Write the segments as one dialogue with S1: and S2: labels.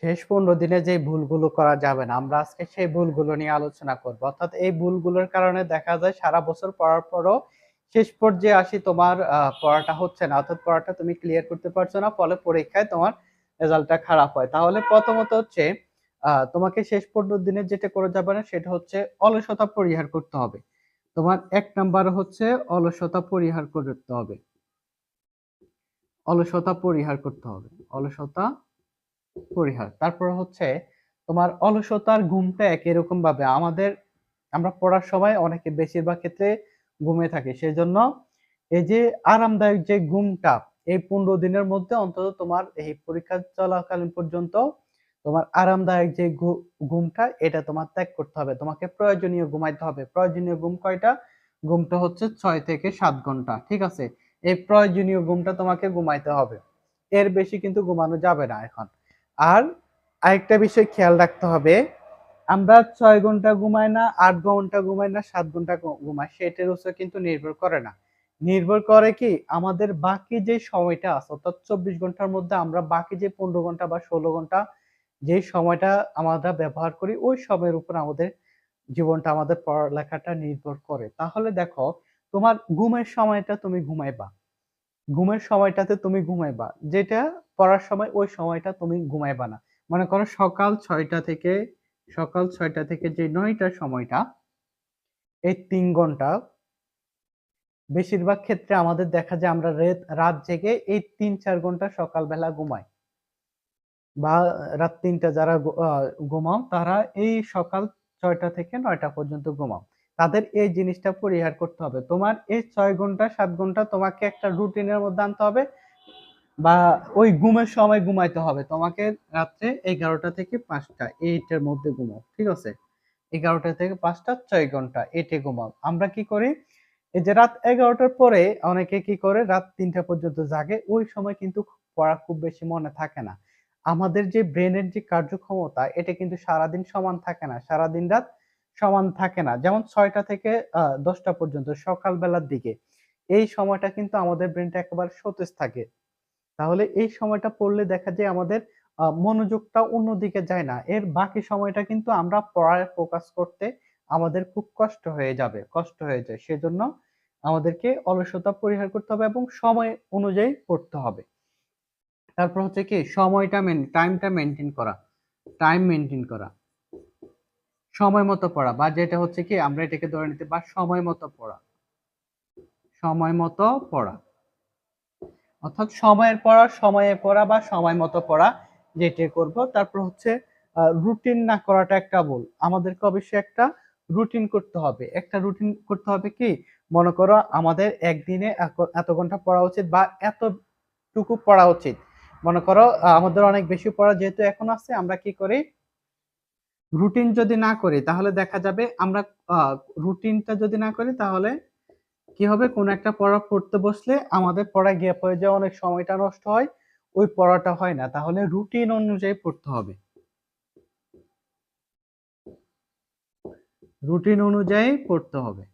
S1: শেষ 15 দিনে যে ভুলগুলো করা যাবে না, আমরা আজকে সেই ভুলগুলো নিয়ে আলোচনা করব। অর্থাৎ এই ভুলগুলোর কারণে দেখা যায় সারা বছর পড়ার পরও শেষ পর্যায়ে আসি তোমার পড়াটা হচ্ছে না। অর্থাৎ পড়াটা তুমি ক্লিয়ার করতে পারছো না, ফলে পরীক্ষায় তোমার রেজাল্টটা খারাপ হয়। তাহলে প্রথমত হচ্ছে তোমাকে শেষ 15 দিনে যেটা করা যাবে না সেটা হচ্ছে অলসতা পরিহার করতে হবে। তোমার ১ নাম্বার হচ্ছে অলসতা পরিহার করতে হবে। অলসতা পরিহার করতে হবে। অলসতা পরিহার। তারপর হচ্ছে তোমার অলসতার ঘুমটা একই রকম ভাবে আমরা পড়ার সময় অনেকে বেশিরভাগ ক্ষেত্রে ঘুমিয়ে থাকি। সেজন্য এই যে আরামদায়ক যে ঘুমটা এই 15 দিনের মধ্যে অন্তত তোমার এই পরীক্ষা চলাকালীন পর্যন্ত তোমার আরামদায়ক যে ঘুমটা এটা তোমার ত্যাগ করতে হবে। তোমাকে প্রয়োজনীয় ঘুমাইতে হবে। প্রয়োজনীয় ঘুম কয়টা? ঘুমটা হচ্ছে ৬ থেকে ৭ ঘন্টা। ঠিক আছে? এই প্রয়োজনীয় ঘুমটা তোমাকে ঘুমাইতে হবে। এর বেশি কিন্তু ঘুমানো যাবে না এখন। আর আরেকটা বিষয় খেয়াল রাখতে হবে, আমরা ৬ ঘন্টা ঘুমাই না, ৮ ঘন্টা ঘুমাই না, ৭ ঘন্টা ঘুমাই সেটার উপর কিন্তু নির্ভর করে না। নির্ভর করে কি আমাদের বাকি যে সময়টা আছে অর্থাৎ ২৪ ঘন্টার মধ্যে আমরা বাকি যে ১৫ ঘন্টা বা ১৬ ঘন্টা যে সময়টা আমরা ব্যবহার করি ওই সময়ের উপর আমাদের জীবনটা আমাদের পড়ালেখাটা নির্ভর করে। তাহলে দেখো তোমার ঘুমের সময়টা তুমি ঘুমাইবা। ঘুমের সময়টাতে তুমি ঘুমাইবা। যেটা পড়ার সময় ওই সময়টা তুমি ঘুমাইবা না। মনে করো সকাল ৬টা থেকে যে ৯টার সময়টা এই ৩ ঘন্টা বেশিরভাগ ক্ষেত্রে আমাদের দেখা যায় আমরা রাত জেগে এই ৩-৪ ঘন্টা সকালবেলা ঘুমাই। বা রাত ৩টা যারা ঘুমাও তারা এই সকাল ৬টা থেকে ৯টা পর্যন্ত ঘুমাও। তাদের এই জিনিসটা পরিহার করতে হবে। তোমার এই ৬ ঘন্টা ৭ ঘন্টা তোমাকে একটা রুটিনের মধ্যে আনতে হবে। বা ওই ঘুমের সময় ঘুমাইতে হবে তোমাকে রাত্রে ১১টা থেকে ৫টা এইটার মধ্যে ঘুমাও। ঠিক আছে? ১১টা থেকে ৫টা ৬ ঘন্টা এটে ঘুমাও। আমরা কি করি এই যে রাত ১১টার পরে অনেকে কি করে রাত ৩টা পর্যন্ত জাগে ওই সময় কিন্তু পড়া খুব বেশি মনে থাকে না। আমাদের যে ব্রেনের যে কার্যক্ষমতা এটা কিন্তু সারাদিন সমান থাকে না। সারাদিন রাত সমান থাকে না। যেমন ৬টা থেকে ১০টা পর্যন্ত সকাল বেলার দিকে এই সময়টা কিন্তু আমাদের ব্রেনটা একেবারে সতেজ থাকে। তাহলে এই সময়টা পড়লে দেখা যায় আমাদের মনোযোগটা অন্যদিকে যায় না। এর বাকি সময়টা কিন্তু আমরা পড়ায় ফোকাস করতে আমাদের খুব কষ্ট হয়ে যাবে। কষ্ট হয়ে যায়। সেজন্য আমাদেরকে অলসতা পরিহার করতে হবে এবং সময় অনুযায়ী পড়তে হবে। তারপর হচ্ছে কি টাইমটা মেইনটেইন করা। টাইম মেইনটেইন করা। সময় মতো পড়া বা যেটা হচ্ছে কি আমরা এটাকে ধরে নিতে বা সময় মতো পড়া। সময় মতো পড়া। অর্থাৎ সময়ে পড়া বা সময় মতো পড়া যেটা করব। তারপর হচ্ছে রুটিন না করাটা একটা ভুল। আমাদেরকে অবশ্যই একটা রুটিন করতে হবে। একটা রুটিন করতে হবে কি মনে করো আমাদের একদিনে এত ঘন্টা পড়া উচিত বা এতটুকু পড়া উচিত। মনে করো আমাদের অনেক বেশি পড়া যেহেতু এখন আছে আমরা কি করি রুটিন যদি না করি তাহলে দেখা যাবে আমরা রুটিনটা যদি না করি তাহলে কি হবে কোন একটা পড়া পড়তে বসলে আমাদের পড়া গ্যাপ হয়ে যায় অনেক সময়টা নষ্ট হয় ওই পড়াটা হয় না তাহলে রুটিন অনুযায়ী পড়তে হবে রুটিন অনুযায়ী পড়তে হবে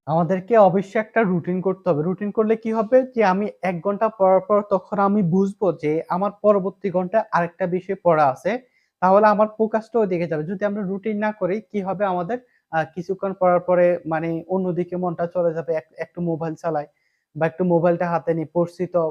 S1: আমাদেরকে অবশ্যই একটা রুটিন করতে হবে রুটিন করলে কি হবে যে আমি ১ ঘন্টা পড়ার পর তখন আমি বুঝবো যে আমার পরবর্তী ঘন্টায় আরেকটা বিষয় পড়া আছে তাহলে আমার ফোকাসটা ওইদিকে যাবে যদি আমরা রুটিন না করি কি হবে আমাদের কিছুক্ষণ পড়ার পরে মানে অন্যদিকে মনটা চলে যাবে একটু মোবাইল চালাই বা একটু মোবাইলটা হাতে নিয়ে পড়ছি তো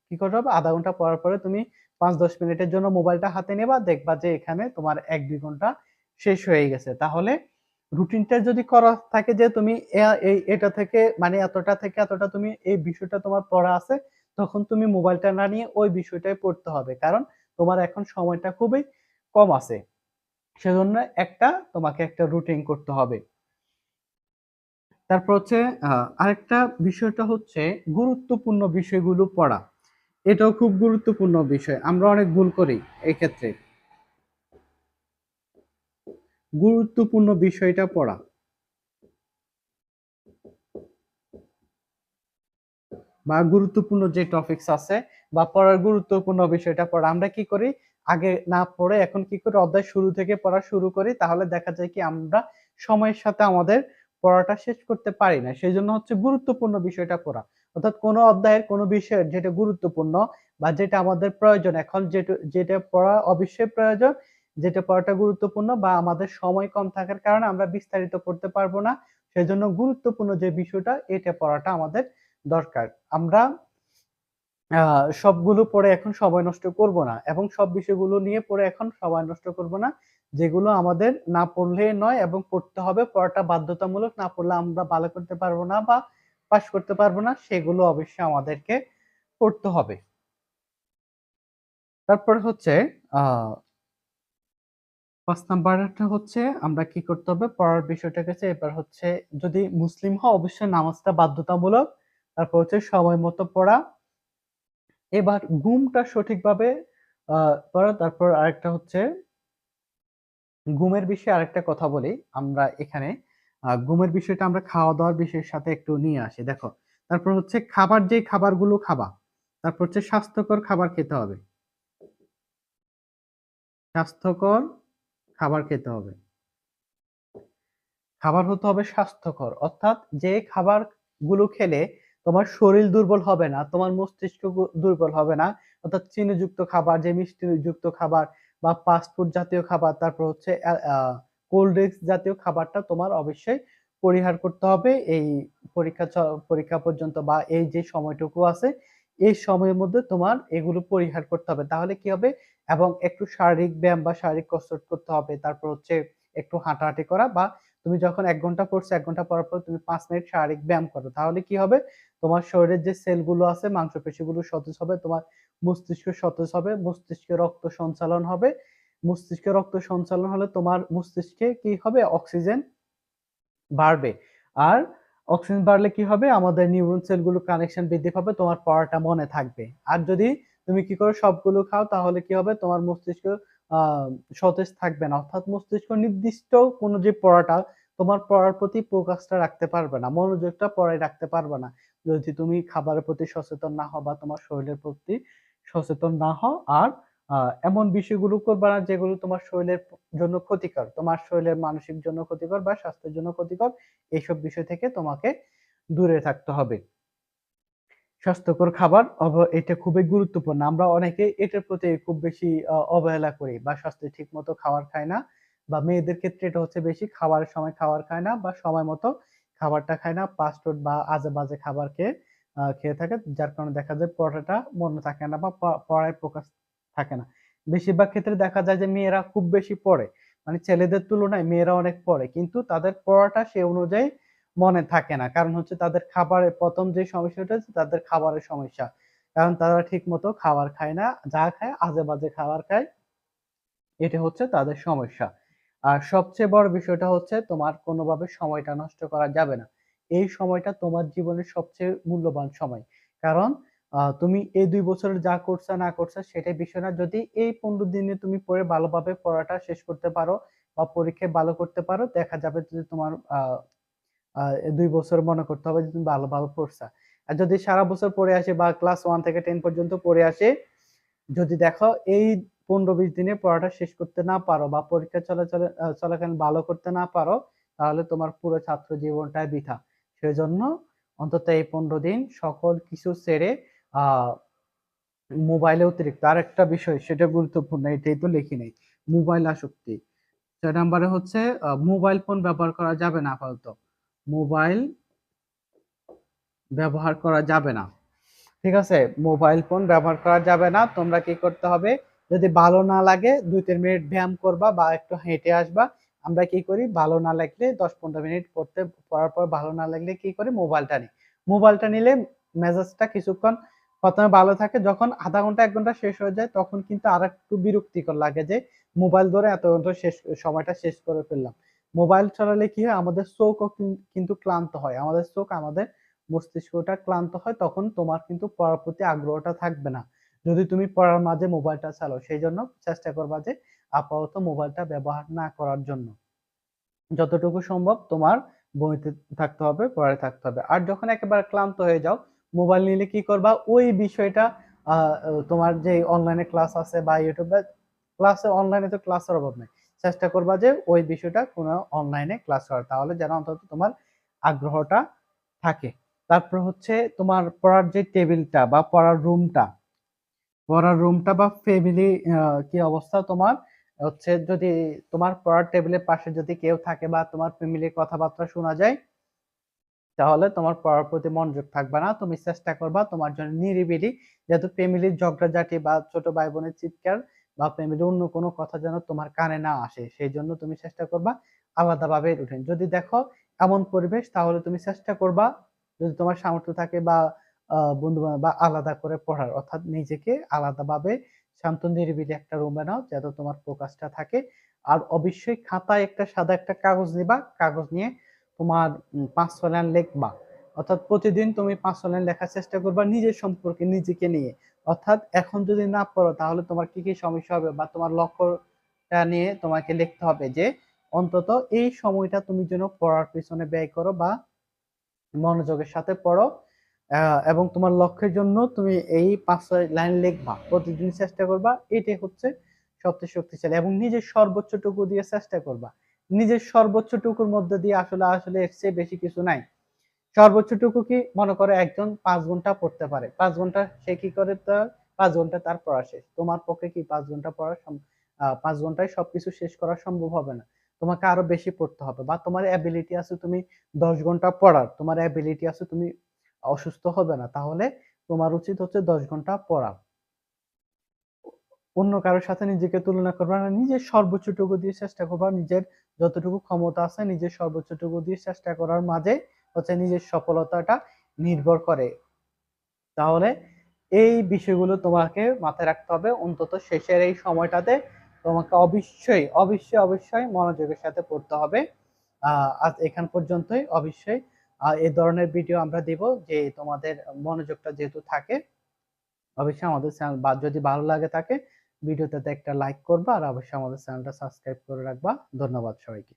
S1: কি করতে হবে ০.৫ ঘন্টা পড়ার পরে তুমি ৫-১০ মিনিটের জন্য মোবাইলটা হাতে নেবা দেখবা যে এখানে তোমার ১-২ ঘন্টা শেষ হয়ে গেছে তাহলে রুটিনটা যদি করা থাকে যে তুমি এটা থেকে মানে এতটা থেকে এতটা তুমি এই বিষয়টা তোমার পড়া আছে তখন তুমি মোবাইলটা না নিয়ে ওই বিষয়টাই পড়তে হবে কারণ তোমার এখন সময়টা খুবই কম আছে সেজন্য তোমাকে একটা রুটিন করতে হবে তারপর হচ্ছে আরেকটা বিষয়টা হচ্ছে গুরুত্বপূর্ণ বিষয়গুলো পড়া এটাও খুব গুরুত্বপূর্ণ বিষয় আমরা অনেক ভুল করি এই ক্ষেত্রে গুরুত্বপূর্ণ বিষয়টা পড়া বা গুরুত্বপূর্ণ যে টপিকস আছে বা পড়ার গুরুত্বপূর্ণ বিষয়টা পড়া আমরা কি করি আগে না পড়ে এখন কি করি অধ্যায় শুরু থেকে পড়া শুরু করি তাহলে দেখা যায় কি আমরা সময়ের সাথে আমাদের পড়াটা শেষ করতে পারি না। সেজন্য হচ্ছে গুরুত্বপূর্ণ বিষয়টা পড়া। অর্থাৎ কোনো অধ্যায়ের কোনো বিষয়ের যেটা গুরুত্বপূর্ণ বা যেটা আমাদের প্রয়োজন এখন যেটা পড়া অবশ্যই প্রয়োজন, যেটা পড়াটা গুরুত্বপূর্ণ বা আমাদের সময় কম থাকার কারণে আমরা বিস্তারিত পড়তে পারবো না। সেজন্য গুরুত্বপূর্ণ যে বিষয়টা এটা পড়াটা আমাদের দরকার। আমরা সবগুলো পড়ে এখন সময় নষ্ট করব না এবং সব বিষয়গুলো নিয়ে পড়ে এখন সময় নষ্ট করব না। যেগুলো আমাদের না পড়লে নয় এবং পড়তে হবে, পড়াটা বাধ্যতামূলক, না পড়লে আমরা ভালো করতে পারবো না বা পাস করতে পারবো না, সেগুলো অবশ্যই আমাদেরকে পড়তে হবে। তারপর হচ্ছে আ ৫ নাম্বারটা হচ্ছে আমরা কি করতে হবে পড়ার বিষয়টা গেছে। এবার হচ্ছে যদি মুসলিম হও অবশ্যই নামাজটা বাধ্যতামূলক। তারপর হচ্ছে সময় মতো পড়া। এবার ঘুমটা সঠিকভাবে আ পড়া। তারপর আরেকটা হচ্ছে ঘুমের বিষয়ে আরেকটা কথা বলি। আমরা এখানে ঘুমের বিষয়টা আমরা খাওয়া-দাওয়ার বিষয়ের সাথে একটু নিয়ে আসি। দেখো, তারপর হচ্ছে খাবার যেই খাবারগুলো খাবা, তারপর হচ্ছে স্বাস্থ্যকর খাবার খেতে হবে। স্বাস্থ্যকর খাবার খেতে হবে। খাবার হতে হবে স্বাস্থ্যকর। অর্থাৎ যে খাবারগুলো খেলে তোমার শরীর দুর্বল হবে না, তোমার মস্তিষ্ক দুর্বল হবে না। অর্থাৎ চিনিযুক্ত খাবার, যে মিষ্টিযুক্ত খাবার বা ফাস্ট ফুড জাতীয় খাবার, তারপর হচ্ছে কোল্ড ড্রিংকস জাতীয় খাবারটা তোমার অবশ্যই পরিহার করতে হবে এই পরীক্ষা পর্যন্ত বা এই যে সময়টুকু আছে, এই সময়ের মধ্যে তোমার এগুলো পরিহার করতে হবে। তাহলে কি হবে? এবং একটু শারীরিক ব্যায়াম বা শারীরিক কসরত করতে হবে। তারপর হচ্ছে একটু হাঁটাহাঁটি করা বা তুমি যখন ১ ঘন্টা পড়ছো, ১ ঘন্টা পড়ার পর তুমি ৫ মিনিট শারীরিক ব্যায়াম করো। তাহলে কি হবে? তোমার শরীরের যে সেলগুলো আছে, মাংসপেশিগুলো সতেজ হবে, তোমার মস্তিষ্ক সতেজ হবে, মস্তিষ্কে রক্ত সঞ্চালন হবে। মস্তিষ্কে রক্ত সঞ্চালন হলে তোমার মস্তিষ্কে কি হবে? অক্সিজেন বাড়বে। আর অক্সিজেন বাড়লে কি হবে? আমাদের নিউরন সেলগুলো কানেকশন বৃদ্ধি পাবে, তোমার পড়াটা মনে থাকবে। আর যদি তুমি কি করো সবগুলো খাও তাহলে কি হবে? তোমার মস্তিষ্ক আ সতেজ থাকবে না। অর্থাৎ মস্তিষ্ক নির্দিষ্ট কোনো যে পড়াটা, তোমার পড়ার প্রতি ফোকাসটা রাখতে পারবে না। মনোযোগটা পড়ায় রাখতে পারবে না। যদি তুমি খাবারের প্রতি সচেতন না হও বা তোমার শরীরের প্রতি সচেতন না হও। আর আ এমন বিষয়গুলো করবা না যেগুলো তোমার শরীরের জন্য ক্ষতিকর। তোমার শরীরের মানসিক জন্য ক্ষতিকর বা স্বাস্থ্যের জন্য ক্ষতিকর। এইসব বিষয় থেকে তোমাকে দূরে থাকতে হবে। স্বাস্থ্যকর খাবার এটা খুবই গুরুত্বপূর্ণ। আমরা অনেকেই এটার প্রতি খুব বেশি অবহেলা করি বা স্বাস্থ্যে ঠিকমতো খাবার খাই না বা মেয়েদের ক্ষেত্রে এটা হচ্ছে বেশি খাবারের সময় খাবার খায় না বা সময় মতো খাবারটা খায় না। ফাস্ট ফুড বা আজে-বাজে খাবার খেয়ে থাকে। যার কারণে দেখা যায় পড়াটা মনে থাকে না বা পড়ায় ফোকাস থাকে না। বেশিরভাগ ক্ষেত্রে দেখা যায় যে মেয়েরা খুব বেশি পড়ে। মানে ছেলেদের তুলনায় মেয়েরা অনেক পড়ে। কিন্তু তাদের পড়াটা সে অনুযায়ী মনে থাকে না। কারণ হচ্ছে তাদের খাবারের ১ম যে সমস্যাটা হচ্ছে তাদের খাবারের সমস্যা। কারণ তারা ঠিকমতো খাবার খায় না। যা খায় আজে-বাজে খাবার খায়। এটা হচ্ছে তাদের সমস্যা। আর সবচেয়ে বড় বিষয়টা হচ্ছে তোমার কোনোভাবে সময়টা নষ্ট করা যাবে না। এই সময়টা তোমার জীবনের সবচেয়ে মূল্যবান সময়। কারণ তুমি এই ২ বছরে যা করছো না করছো সেটাই বিষয় না। যদি এই ১৫ দিনে তুমি পড়ে ভালোভাবে পড়াটা শেষ করতে পারো বা পরীক্ষায় ভালো করতে পারো, দেখা যাবে যে তোমার ২ বছর মনে করতে হবে যে তুমি ভালোভাবে পড়ছা। আর যদি সারা বছর পড়ে আসি বা ক্লাস 1 থেকে 10 পর্যন্ত পড়ে আসি, যদি দেখো এই ১৫-২০ দিনে পড়াটা শেষ করতে না পারো বা পরীক্ষা চলাকালীন ভালো করতে না পারো, তাহলে তোমার পুরো ছাত্র জীবনটাই বৃথা। সেজন্য অন্তত এই ১৫ দিন সকল কিছু ছেড়ে আ মোবাইলে অতিরিক্ত আরেকটা বিষয় সেটা গুরুত্বপূর্ণ, এটাই তো লিখি নাই। মোবাইল আসক্তি। ৬ নাম্বারে হচ্ছে মোবাইল ফোন ব্যবহার করা যাবে না আপাতত। মোবাইল ব্যবহার করা যাবে না। ঠিক আছে? মোবাইল ফোন ব্যবহার করা যাবে না। তোমরা কি করতে হবে? যদি ভালো না লাগে ২-৩ মিনিট ব্যায়াম করবা বা একটু হেঁটে আসবা। আমরা কি করি? ভালো না লাগলে ১০-১৫ মিনিট পড়ার পর ভালো না লাগলে কি করি? মোবাইলটা নিই। মোবাইলটা নিলে মেজাজটা কিছুক্ষণ ১ম এ ভালো থাকে। যখন ০.৫ ঘন্টা ১ ঘন্টা শেষ হয়ে যায় তখন কিন্তু আরেকটু বিরক্তিকর লাগে যে মোবাইল ধরে এত ঘন্টা সময়টা শেষ করে ফেললাম। মোবাইল চালালে কি হয়? আমাদের চোখও কিন্তু ক্লান্ত হয়। আমাদের চোখ আমাদের মস্তিষ্কটা ক্লান্ত হয় তখন তোমার কিন্তু পড়ার প্রতি আগ্রহটা থাকবে না। যদি তুমি পড়ার মাঝে মোবাইলটা চালাও, সেইজন্য চেষ্টা করবা যে আপাতত মোবাইলটা ব্যবহার না করার জন্য। যতটুকু সম্ভব তোমার বইতে থাকতে হবে, পড়ায় থাকতে হবে। আর যখন একেবারে ক্লান্ত হয়ে যাও, মোবাইল নিলে কি করবা? ওই বিষয়টা আ তোমার যে অনলাইনে ক্লাস আছে বা YouTube এ অনলাইনে তো ক্লাসের অভাব নাই। চেষ্টা করবা যে ওই বিষয়টা কোনো অনলাইনে ক্লাস করার। তাহলে যেন অন্তত তোমার আগ্রহটা থাকে। তারপর হচ্ছে তোমার পড়ার যে টেবিলটা বা পড়ার রুমটা বা ফ্যামিলি কি অবস্থা তোমার হচ্ছে, যদি তোমার পড়ার টেবিলের পাশে যদি কেউ থাকে বা তোমার ফ্যামিলির কথাবার্তা শোনা যায়, তাহলে তোমার পড়ার প্রতি মনোযোগ থাকবে না। তুমি চেষ্টা করবা তোমার জন্য নিরিবিলি, যেহেতু ফ্যামিলির ঝগড়াঝাটি বা ছোট ভাই বোনের চিৎকার বা ফ্যামিলির অন্য কোনো কথা যেন তোমার কানে না আসে, সেই জন্য তুমি চেষ্টা করবা আলাদাভাবে রুটিন। যদি দেখো এমন পরিবেশ, তাহলে তুমি চেষ্টা করবা, যদি তোমার সামর্থ্য থাকে বা বন্ধু বান্ধব বা আলাদা করে পড়ার, অর্থাৎ নিজেকে আলাদাভাবে শান্ত নিরিবিলি একটা রুমে নাও, যাতে তোমার ফোকাসটা থাকে। আর অবশ্যই খাতায় একটা সাদা একটা কাগজ নিবা, কাগজ নিয়ে তোমার ৫-৬ লাইন লিখবা। অর্থাৎ প্রতিদিন তুমি ৫-৬ লাইন লেখার চেষ্টা করবা নিজের সম্পর্কে, নিজেকে নিয়ে। অর্থাৎ এখন যদি না পড়ো, তাহলে তোমার কি সমস্যা হবে বা তোমার লক্ষ্যটা নিয়ে তোমাকে লিখতে হবে যে অন্তত এই সময়টা তুমি যেন পড়ার পেছনে ব্যয় করো বা মনোযোগের সাথে পড়ো। এবং তোমার লক্ষ্যের জন্য তুমি এই ৫-৬ লাইন লিখবা। প্রতিদিন চেষ্টা করবা। এটাই হচ্ছে সবচেয়ে শক্তিশালী, এবং নিজের সর্বোচ্চটুকু দিয়ে চেষ্টা করবা। নিজের সর্বোচ্চটুকুর মধ্যে দিয়ে আসলে এর চেয়ে বেশি কিছু নাই। সর্বোচ্চটুকু কি, মনে করো একজন ৫ ঘন্টা পড়তে পারে। ৫ ঘন্টা সে কি করে, তার ৫ ঘন্টা তার পড়া শেষ। তোমার পক্ষে কি ৫ ঘন্টা পড়া ৫ ঘন্টায় সবকিছু শেষ করা সম্ভব হবে না। তোমাকে আরো বেশি পড়তে হবে, বা তোমার এবিলিটি আছে তুমি ১০ ঘন্টা পড়ার, তোমার এবিলিটি আছে তুমি অসুস্থ হবে না। তাহলে তোমার উচিত হচ্ছে ১০ ঘন্টা পড়া। অন্য কারো সাথে নিজেকে তুলনা করবা না। নিজের সর্বোচ্চটুকু দিয়ে চেষ্টা করবা। নিজের যতটুকু ক্ষমতা আছে নিজের সর্বোচ্চটুকু দিয়ে চেষ্টা করার মাঝে হচ্ছে নিজের সফলতাটা নির্ভর করে। তাহলে এই বিষয়গুলো তোমাকে মাথায় রাখতে হবে। অন্তত শেষের এই সময়টাতে তোমাকে অবশ্যই মনোযোগের সাথে পড়তে হবে। আজ এখান পর্যন্তই। অবশ্যই এই ধরনের ভিডিও আমরা দিব, যে তোমাদের মনোযোগটা যেহেতু থাকে। অবশ্যই আমাদের চ্যানেল, বা যদি ভালো লাগে থাকে ভিডিওটাতে একটা লাইক করবা, আর অবশ্যই আমাদের চ্যানেলটা সাবস্ক্রাইব করে রাখবা। ধন্যবাদ সবাইকে।